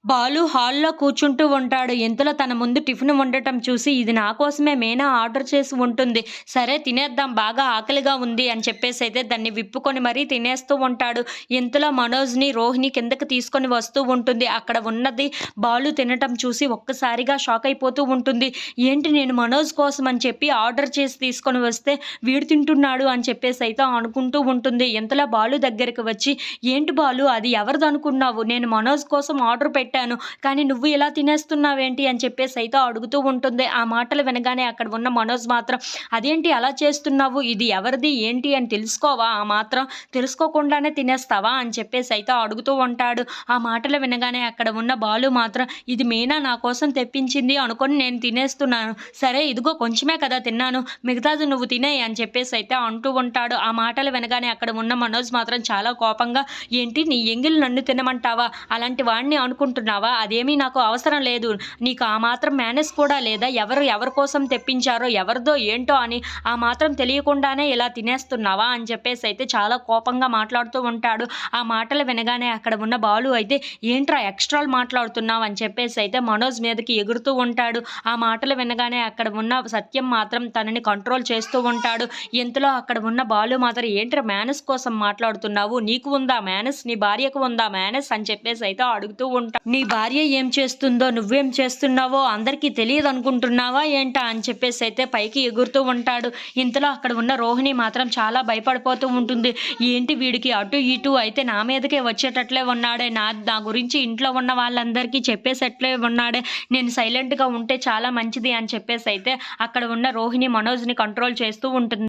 బాలు హాల్‌లో కూర్చుంటూ ఉంటాడు. ఇంతలో తన ముందు టిఫిన్ వండటం చూసి, ఇది నా కోసమే మీనా ఆర్డర్ చేసి ఉంటుంది. సరే తినేద్దాం బాగా ఆకలిగా ఉంది అని చెప్పేసైతే దాన్ని విప్పుకొని మరీ తినేస్తూ ఉంటాడు. ఇంతలో మనోజ్‌ని, రోహిణి కిందకి తీసుకొని వస్తూ ఉంటుంది. అక్కడ ఉన్నది బాలు తినటం చూసి ఒక్కసారిగా షాక్ అయిపోతూ ఉంటుంది. ఏంటి నేను మనోజ్ కోసం అని చెప్పి ఆర్డర్ చేసి తీసుకొని వస్తే వీడు తింటున్నాడు అని చెప్పేసైతే అనుకుంటూ ఉంటుంది. ఇంతలో బాలు దగ్గరికి వచ్చి, ఏంటి బాలు అది ఎవరిదనుకున్నావు? నేను మనోజ్ కోసం ఆర్డర్ పెట్టాను. కానీ నువ్వు ఇలా తినేస్తున్నావేంటి అని చెప్పేసైతే అడుగుతూ ఉంటుంది. ఆ మాటలు వినగానే అక్కడ ఉన్న మనోజ్ మాత్రం, అదేంటి అలా చేస్తున్నావు? ఇది ఎవరిది ఏంటి అని తెలుసుకోవా? ఆ మాత్రం తెలుసుకోకుండానే తినేస్తావా? అని చెప్పేసైతే అడుగుతూ ఉంటాడు. ఆ మాటలు వినగానే అక్కడ ఉన్న బాలు మాత్రం, ఇది మీనా నా కోసం తెప్పించింది అనుకొని నేను తినేస్తున్నాను. సరే ఇదిగో కొంచెమే కదా తిన్నాను. మిగతాది నువ్వు తినేయి అని చెప్పేసైతే అంటూ ఉంటాడు. ఆ మాటలు వినగానే అక్కడ ఉన్న మనోజ్ మాత్రం చాలా కోపంగా, ఏంటి నీ ఎంగిల్ నన్ను తినమంటావా? అలాంటి వాడిని అనుకుంటున్నావా? అదేమీ నాకు అవసరం లేదు. నీకు ఆ మాత్రం మేనర్స్ కూడా లేదా? ఎవరి కోసం తెప్పించారో, ఎవరిదో ఏంటో అని ఆ మాత్రం తెలియకుండానే ఇలా తినేస్తున్నావా? అని చెప్పేసైతే చాలా కోపంగా మాట్లాడుతూ ఉంటాడు. ఆ మాటలు వినగానే అక్కడ ఉన్న బాలు అయితే, ఏంట్రా ఎక్స్ట్రాలు మాట్లాడుతున్నావు అని చెప్పేసైతే మనోజ్ మీదకి ఎగురుతూ ఉంటాడు. ఆ మాటలు వినగానే అక్కడ ఉన్న సత్యం మాత్రం తనని కంట్రోల్ చేస్తూ ఉంటాడు. ఇంతలో అక్కడ ఉన్న బాలు మాత్రం, ఏంట్రా మేనర్స్ కోసం మాట్లాడుతున్నావు? నీకు ఉందా మేనర్స్? నీ భార్యకు ఉందా మేనర్స్? అని చెప్పేసైతే అడుగుతూ ఉంటాడు. నీ భార్య ఏం చేస్తుందో, నువ్వేం చేస్తున్నావో అందరికీ తెలియదు అనుకుంటున్నావా ఏంటా? అని చెప్పేసైతే పైకి ఎగురుతూ ఉంటాడు. ఇంతలో అక్కడ ఉన్న రోహిణి మాత్రం చాలా భయపడిపోతూ ఉంటుంది. ఏంటి వీడికి అటు ఇటు అయితే నా మీదకే వచ్చేటట్లే ఉన్నాడే, నా గురించి ఇంట్లో ఉన్న వాళ్ళందరికీ చెప్పేసట్లే ఉన్నాడే, నేను సైలెంట్‌గా ఉంటే చాలా మంచిది అని చెప్పేసైతే అక్కడ ఉన్న రోహిణి మనోజ్‌ని కంట్రోల్ చేస్తూ ఉంటుంది.